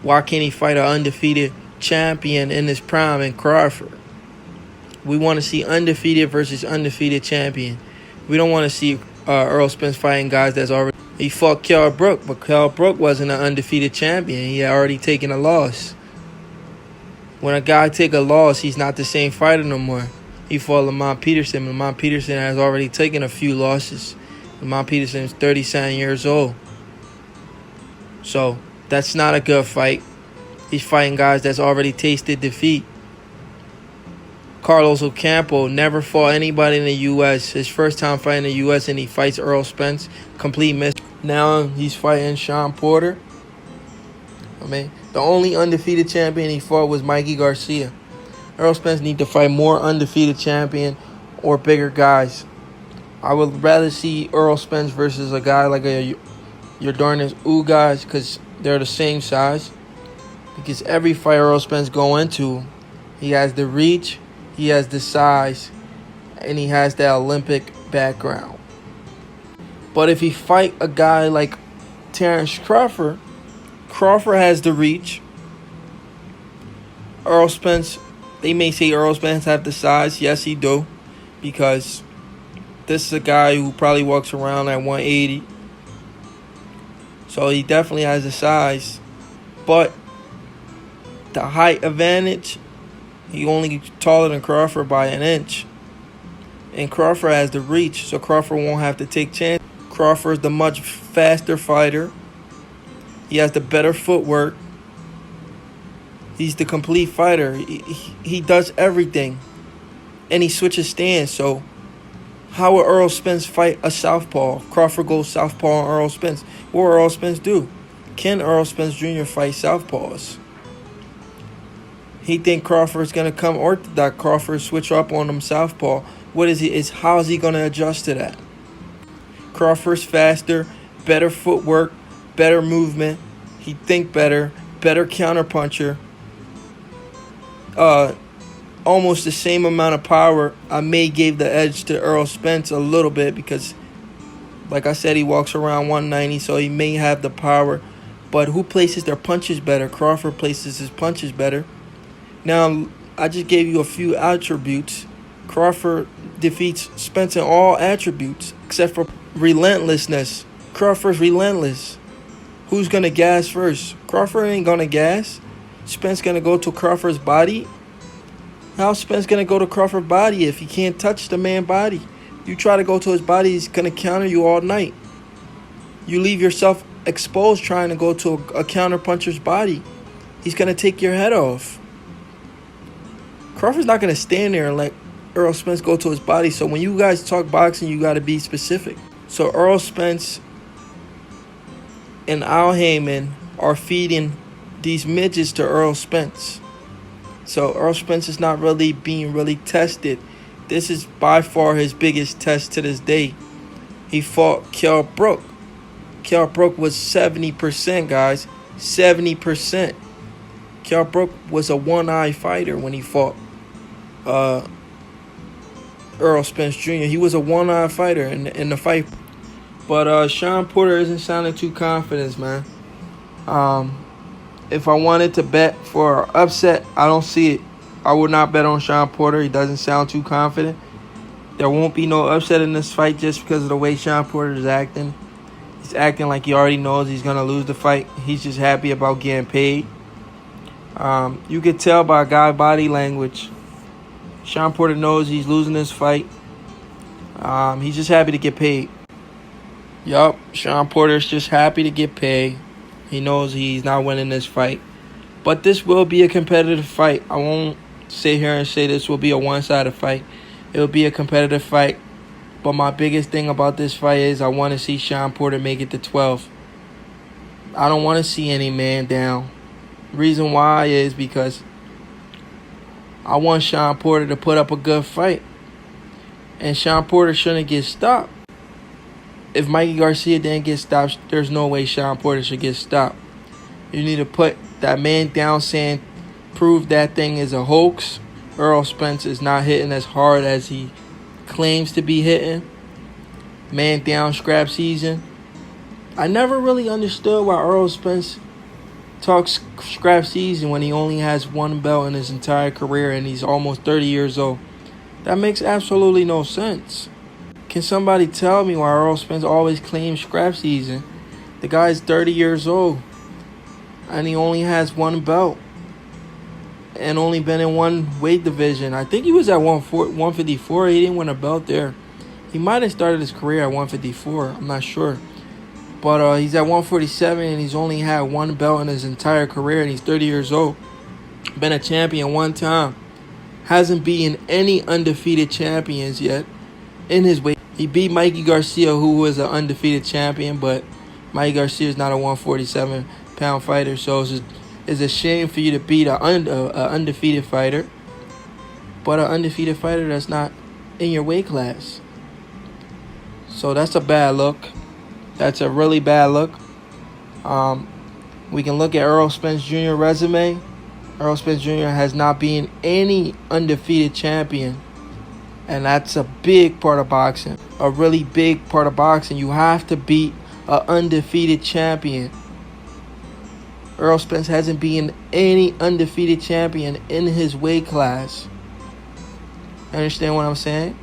Why can't he fight an undefeated champion in his prime in Crawford? We want to see undefeated versus undefeated champion. We don't want to see Errol Spence fighting guys that's already... He fought Kell Brook, but Kell Brook wasn't an undefeated champion. He had already taken a loss. When a guy take a loss, he's not the same fighter no more. He fought Lamont Peterson. Lamont Peterson has already taken a few losses. Lamont Peterson is 37 years old. So that's not a good fight. He's fighting guys that's already tasted defeat. Carlos Ocampo never fought anybody in the U.S. His first time fighting in the U.S. and he fights Errol Spence. Complete miss. Now he's fighting Shawn Porter. The only undefeated champion he fought was Mikey Garcia. Errol Spence need to fight more undefeated champion or bigger guys. I would rather see Errol Spence versus a guy like a Yordenis Ugas because they're the same size. Because every fight Errol Spence go into, he has the reach, he has the size, and he has that Olympic background. But if he fight a guy like Terrence Crawford, Crawford has the reach. Errol Spence, they may say Errol Spence have the size. Yes, he do. Because this is a guy who probably walks around at 180. So he definitely has the size. But the height advantage, he only taller than Crawford by an inch. And Crawford has the reach, so Crawford won't have to take chances. Crawford's the much faster fighter. He has the better footwork. He's the complete fighter. He does everything. And he switches stands. So how will Errol Spence fight a southpaw? Crawford goes southpaw on Errol Spence. What will Errol Spence do? Can Errol Spence Jr. fight southpaws? He think Crawford's going to come orthodox. Crawford switch up on him southpaw. How is he going to adjust to that? Crawford's faster, better footwork, better movement. He think better counterpuncher. Almost the same amount of power. I may give the edge to Errol Spence a little bit because, like I said, he walks around 190, so he may have the power. But who places their punches better? Crawford places his punches better. Now, I just gave you a few attributes. Crawford defeats Spence in all attributes except for relentlessness. Crawford's relentless. Who's going to gas first? Crawford ain't going to gas. Spence going to go to Crawford's body? How's Spence going to go to Crawford's body if he can't touch the man's body? You try to go to his body, he's going to counter you all night. You leave yourself exposed trying to go to a counterpuncher's body. He's going to take your head off. Crawford's not going to stand there and let Errol Spence go to his body. So when you guys talk boxing, you got to be specific. So Errol Spence and Al Heyman are feeding these midgets to Errol Spence. So Errol Spence is not really being tested. This is by far his biggest test to this day. He fought Kell Brook. Kell Brook was 70%, guys. 70%. Kell Brook was a one-eye fighter when he fought Errol Spence Jr. He was a one-eye fighter in the fight. But Shawn Porter isn't sounding too confident, man. If I wanted to bet for an upset, I don't see it. I would not bet on Shawn Porter. He doesn't sound too confident. There won't be no upset in this fight just because of the way Shawn Porter is acting. He's acting like he already knows he's going to lose the fight. He's just happy about getting paid. You could tell by guy body language. Shawn Porter knows he's losing this fight. He's just happy to get paid. Yup, Shawn Porter's just happy to get paid. He knows he's not winning this fight. But this will be a competitive fight. I won't sit here and say this will be a one-sided fight. It will be a competitive fight. But my biggest thing about this fight is I want to see Shawn Porter make it to 12. I don't want to see any man down. Reason why is because I want Shawn Porter to put up a good fight. And Shawn Porter shouldn't get stopped. If Mikey Garcia didn't get stopped, there's no way Shawn Porter should get stopped. You need to put that man down, saying, prove that thing is a hoax. Errol Spence is not hitting as hard as he claims to be hitting. Man down, scrap season. I never really understood why Errol Spence talk scrap season when he only has one belt in his entire career and he's almost 30 years old. That makes absolutely no sense. Can somebody tell me why Errol Spence always claims scrap season? The guy's 30 years old and he only has one belt and only been in one weight division. I think he was at 154. He didn't win a belt there. He might have started his career at 154. I'm not sure. But he's at 147 and he's only had one belt in his entire career and he's 30 years old. Been a champion one time. Hasn't beaten any undefeated champions yet in his weight. He beat Mikey Garcia, who was an undefeated champion, but Mikey Garcia is not a 147-pound fighter, so it's a shame for you to beat an undefeated fighter, but an undefeated fighter that's not in your weight class. So that's a bad look. That's a really bad look. We can look at Errol Spence Jr. resume. Errol Spence Jr. has not been any undefeated champion. And that's a big part of boxing. A really big part of boxing. You have to beat an undefeated champion. Errol Spence hasn't been any undefeated champion in his weight class. Understand what I'm saying?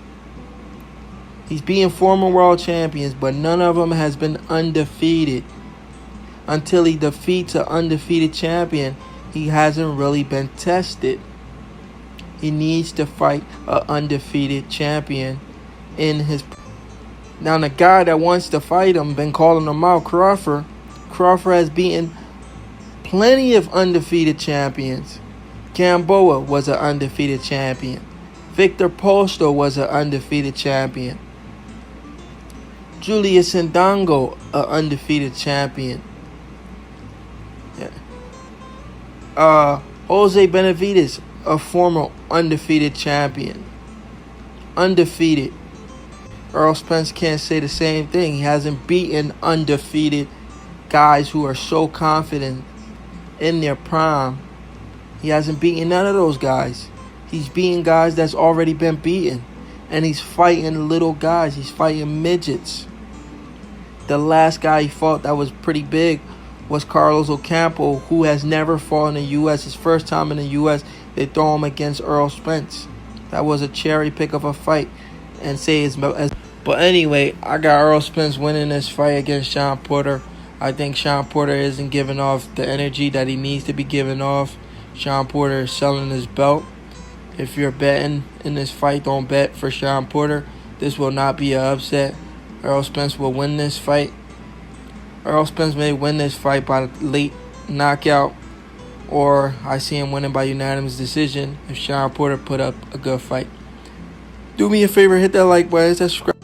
He's beating former world champions, but none of them has been undefeated. Until he defeats an undefeated champion, he hasn't really been tested. He needs to fight an undefeated champion in his... Now, the guy that wants to fight him, been calling him out, Crawford. Crawford has beaten plenty of undefeated champions. Gamboa was an undefeated champion. Victor Posto was an undefeated champion. Julius Ndongo, an undefeated champion. Jose Benavidez, a former undefeated champion. Undefeated. Errol Spence can't say the same thing. He hasn't beaten undefeated guys who are so confident in their prime. He hasn't beaten none of those guys. He's beating guys that's already been beaten. And he's fighting little guys. He's fighting midgets. The last guy he fought that was pretty big was Carlos Ocampo, who has never fought in the U.S. His first time in the U.S., they throw him against Errol Spence. That was a cherry pick of a fight. And say it's... But anyway, I got Errol Spence winning this fight against Shawn Porter. I think Shawn Porter isn't giving off the energy that he needs to be giving off. Shawn Porter is selling his belt. If you're betting in this fight, don't bet for Shawn Porter. This will not be an upset. Errol Spence will win this fight. Errol Spence may win this fight by late knockout, or I see him winning by unanimous decision if Shawn Porter put up a good fight. Do me a favor, hit that like button, hit that subscribe.